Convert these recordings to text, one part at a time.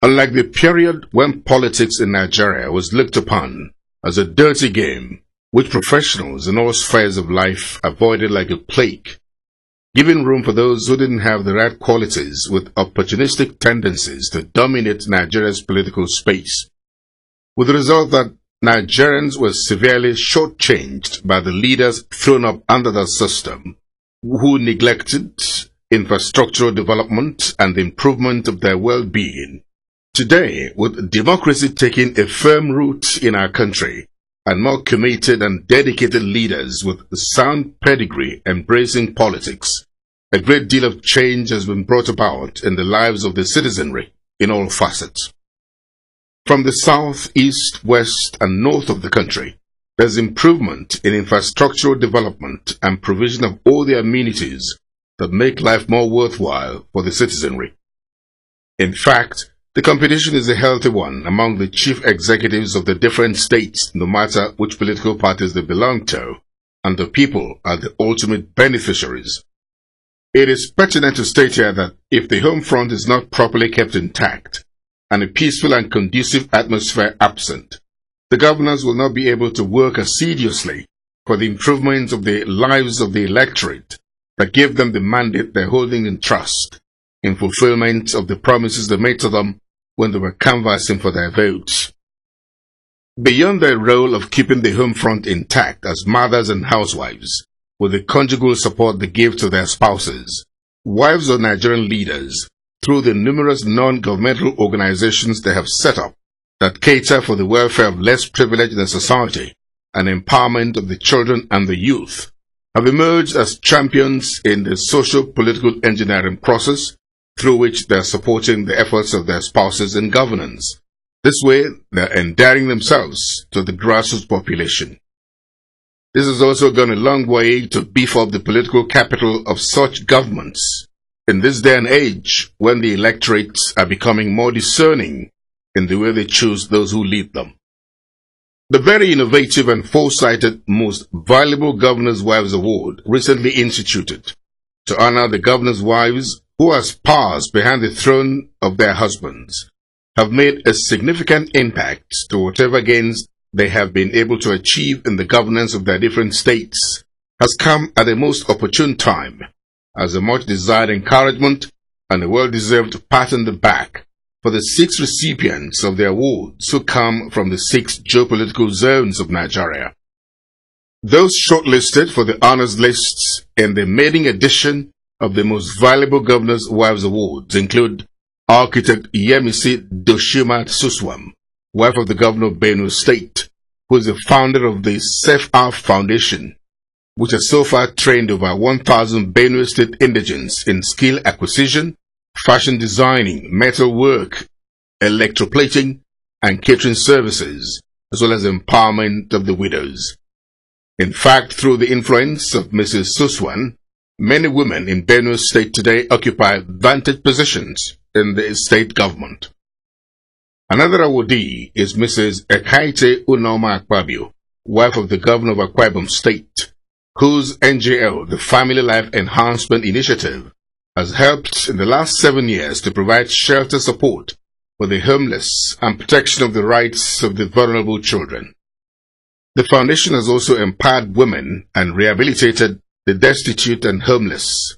Unlike the period when politics in Nigeria was looked upon as a dirty game, which professionals in all spheres of life avoided like a plague, giving room for those who didn't have the right qualities with opportunistic tendencies to dominate Nigeria's political space, with the result that Nigerians were severely shortchanged by the leaders thrown up under the system, who neglected infrastructural development and the improvement of their well-being. Today, with democracy taking a firm root in our country, and more committed and dedicated leaders with sound pedigree embracing politics, a great deal of change has been brought about in the lives of the citizenry in all facets. From the south, east, west, and north of the country, there's improvement in infrastructural development and provision of all the amenities that make life more worthwhile for the citizenry. In fact, the competition is a healthy one among the chief executives of the different states, no matter which political parties they belong to, and the people are the ultimate beneficiaries. It is pertinent to state here that if the home front is not properly kept intact, and a peaceful and conducive atmosphere absent, the governors will not be able to work assiduously for the improvement of the lives of the electorate that gave them the mandate they're holding in trust, in fulfillment of the promises they made to them when they were canvassing for their votes. Beyond their role of keeping the home front intact as mothers and housewives, with the conjugal support they give to their spouses, wives of Nigerian leaders, through the numerous non-governmental organizations they have set up that cater for the welfare of less privileged in the society and empowerment of the children and the youth, have emerged as champions in the social-political engineering process through which they are supporting the efforts of their spouses in governance. This way, they are endearing themselves to the grassroots population. This has also gone a long way to beef up the political capital of such governments in this day and age when the electorates are becoming more discerning in the way they choose those who lead them. The very innovative and foresighted Most Valuable Governors' Wives Award, recently instituted to honor the governors' wives who as powers behind the throne of their husbands, have made a significant impact to whatever gains they have been able to achieve in the governance of their different states, has come at a most opportune time, as a much-desired encouragement and a well-deserved pat on the back for the 6 recipients of the awards who come from the 6 geopolitical zones of Nigeria. Those shortlisted for the honors lists in the maiden edition of the Most Valuable Governors' Wives Awards include Architect Yemisi Doshima Suswam, wife of the Governor of Benue State, who is the founder of the UPLIFT Foundation, which has so far trained over 1,000 Benue State indigents in skill acquisition, fashion designing, metal work, electroplating, and catering services, as well as empowerment of the widows. In fact, through the influence of Mrs. Suswan, many women in Benue State today occupy vantage positions in the state government. Another awardee is Mrs. Ekaite Unoma Akpabio, wife of the Governor of Akwa Ibom State, whose NGL, the Family Life Enhancement Initiative, has helped in the last 7 years to provide shelter support for the homeless and protection of the rights of the vulnerable children. The foundation has also empowered women and rehabilitated the destitute and homeless.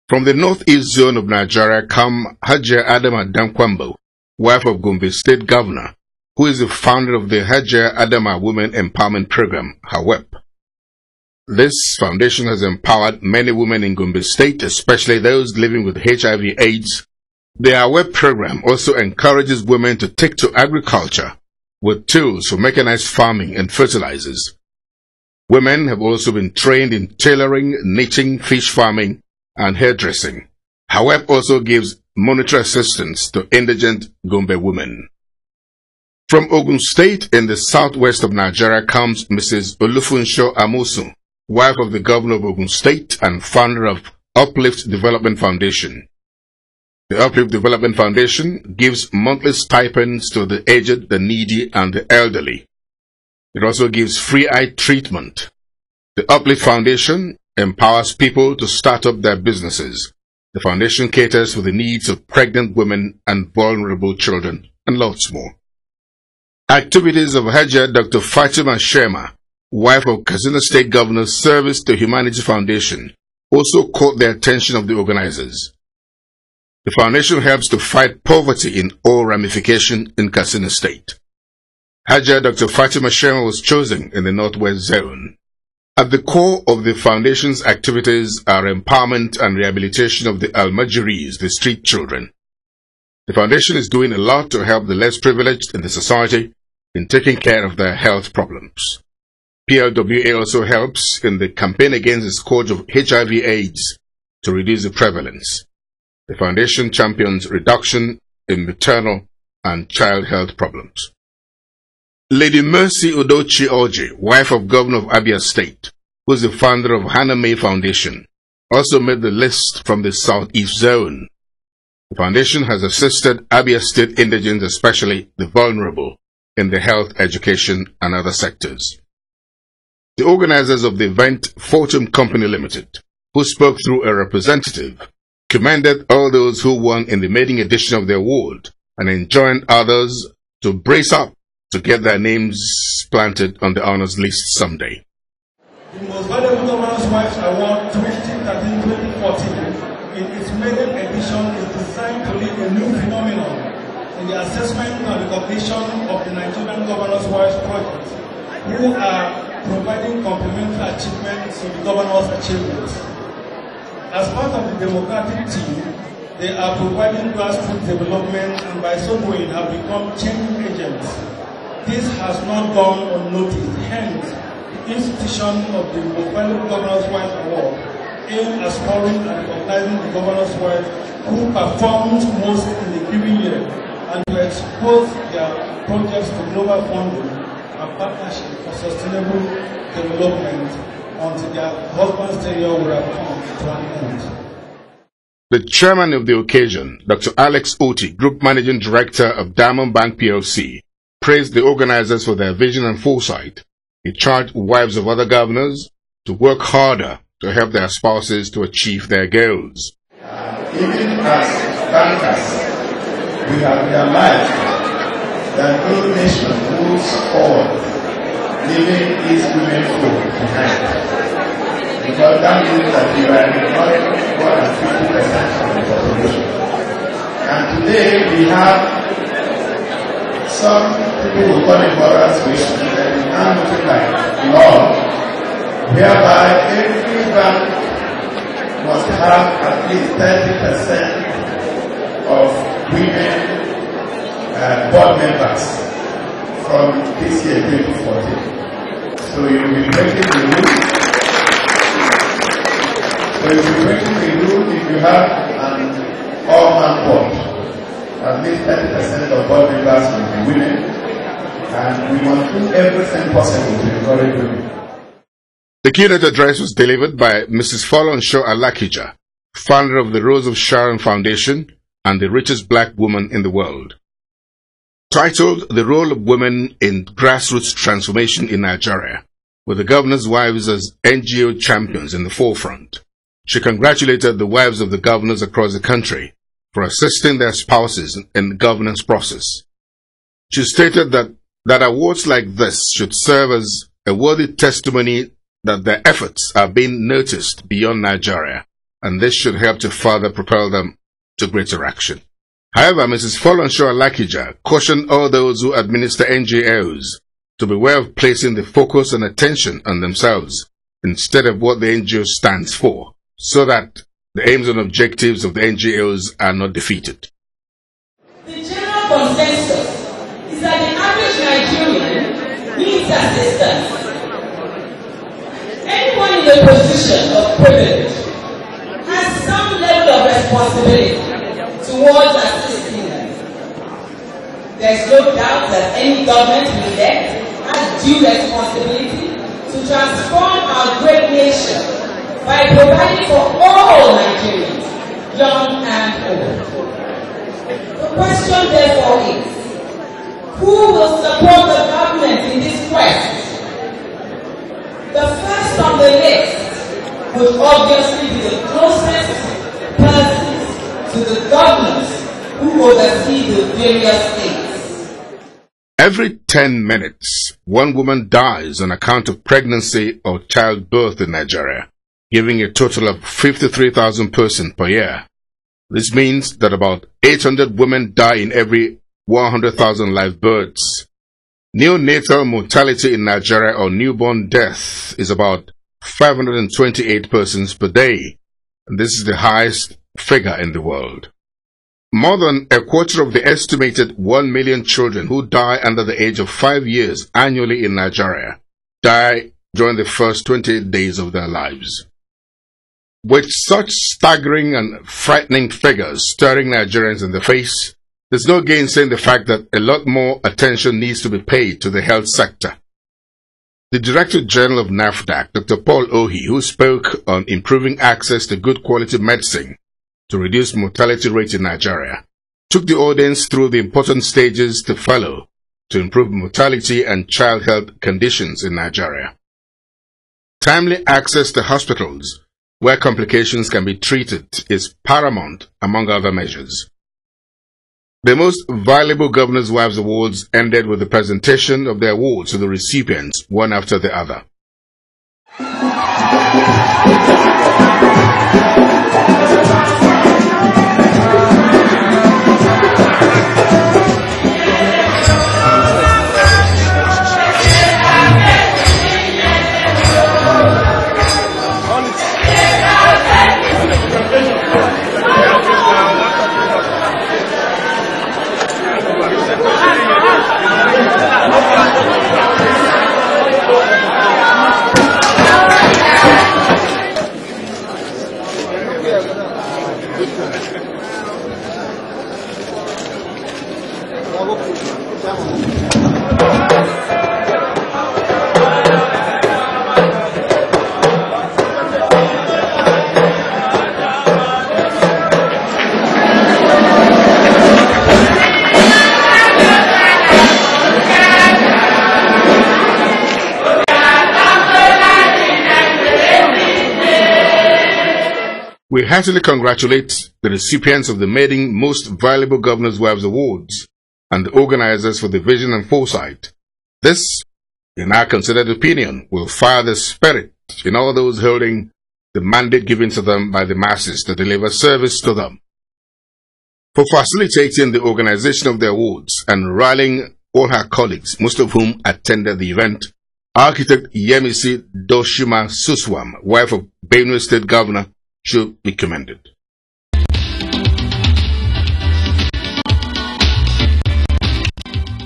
From the northeast zone of Nigeria come Hajia Adama Dankwambo, wife of Gombe State Governor, who is the founder of the Hajia Adama Women Empowerment Program, HAWEP. This foundation has empowered many women in Gombe State, especially those living with HIV/AIDS. The HAWEP program also encourages women to take to agriculture with tools for mechanized farming and fertilizers. Women have also been trained in tailoring, knitting, fish farming, and hairdressing. HAWEP also gives monetary assistance to indigent Gombe women. From Ogun State in the southwest of Nigeria comes Mrs. Olufunsho Amosu, wife of the Governor of Ogun State and founder of UPLIFT Development Foundation. The UPLIFT Development Foundation gives monthly stipends to the aged, the needy, and the elderly. It also gives free eye treatment. The UPLIFT Foundation empowers people to start up their businesses, The foundation caters for the needs of pregnant women and vulnerable children, and lots more. Activities of Hajia Dr. Fatima Sherma, wife of Katsina State Governor's Service to Humanity Foundation, also caught the attention of the organizers. The foundation helps to fight poverty in all ramifications in Katsina State. Hajia Dr. Fatima Sherma was chosen in the Northwest Zone. At the core of the foundation's activities are empowerment and rehabilitation of the Almajiris, the street children. The foundation is doing a lot to help the less privileged in the society in taking care of their health problems. PLWA also helps in the campaign against the scourge of HIV/AIDS to reduce the prevalence. The foundation champions reduction in maternal and child health problems. Lady Mercy Udochi Oji, wife of Governor of Abia State, who is the founder of Hannah May Foundation, also made the list from the Southeast Zone. The foundation has assisted Abia State indigents, especially the vulnerable, in the health, education, and other sectors. The organizers of the event, Fortune Company Limited, who spoke through a representative, commended all those who won in the maiden edition of the award and enjoined others to brace up to get their names planted on the honors list someday. The Most Valuable Governance Wives Award 2013-2014 in its maiden edition is designed to lead a new phenomenon in the assessment and recognition of the Nigerian Governance Wives Project, who are providing complementary achievements to the governance achievements. As part of the democratic team, they are providing grassroots development and by so doing have become changing agents. This has not gone unnoticed. Hence, the institution of the Most Valuable Governance Wives Award aims at scoring and recognizing the governance wives who performed most in the given year and to expose their projects to global funding and partnership for sustainable development until their husband's tenure would have come to an end. The chairman of the occasion, Dr. Alex Oti, Group Managing Director of Diamond Bank PLC, praised the organizers for their vision and foresight. He charged wives of other governors to work harder to help their spouses to achieve their goals. Even as bankers, we have realized that no nation moves forward leaving its women folk behind. Because that means that we are ignoring more than 50% of the population. And today we have some people who call it moral suasion that is now looking like law, whereby every bank must have at least 30% of women board members from this year 2014. So you'll be breaking the rule. So you'll be breaking the rule if you have an all-man board. At least 30% of board members will be women, and we must do everything possible to encourage women. The keynote address was delivered by Mrs. Folonshaw Alakija, founder of the Rose of Sharon Foundation and the richest black woman in the world. Titled The Role of Women in Grassroots Transformation in Nigeria, with the governor's wives as NGO champions in the forefront, she congratulated the wives of the governors across the country for assisting their spouses in the governance process. She stated that awards like this should serve as a worthy testimony that their efforts are being noticed beyond Nigeria, and this should help to further propel them to greater action. However, Mrs. Folonshaw Alakija cautioned all those who administer NGOs to beware of placing the focus and attention on themselves instead of what the NGO stands for, so that the aims and objectives of the NGOs are not defeated. The general consensus is that the average Nigerian needs assistance. Anyone in a position of privilege has some level of responsibility towards assisting them. There is no doubt that any government we elect has due responsibility to transform our great nation by providing for all Nigerians, young and old. The question therefore is, who will support the government in this quest? The first on the list would obviously be the closest person oversee the various states. Every 10 minutes, one woman dies on account of pregnancy or childbirth in Nigeria, giving a total of 53,000 persons per year. This means that about 800 women die in every 100,000 live births. Neonatal mortality in Nigeria or newborn death is about 528 persons per day, and this is the highest figure in the world. More than a quarter of the estimated 1 million children who die under the age of 5 years annually in Nigeria die during the first 28 days of their lives. With such staggering and frightening figures staring Nigerians in the face, there's no gainsaying the fact that a lot more attention needs to be paid to the health sector. The Director General of NAFDAC, Dr. Paul Ohi, who spoke on improving access to good quality medicine to reduce mortality rate in Nigeria, took the audience through the important stages to follow to improve mortality and child health conditions in Nigeria. Timely access to hospitals where complications can be treated is paramount among other measures. The Most Valuable Governors' Wives Awards ended with the presentation of the awards to the recipients, one after the other. We heartily congratulate the recipients of the Maiden Most Valuable Governors' Wives Awards and the organizers for the vision and foresight. This, in our considered opinion, will fire the spirit in all those holding the mandate given to them by the masses to deliver service to them. For facilitating the organization of the awards and rallying all her colleagues, most of whom attended the event, Architect Yemisi Doshima Suswam, wife of Benue State Governor, should be commended.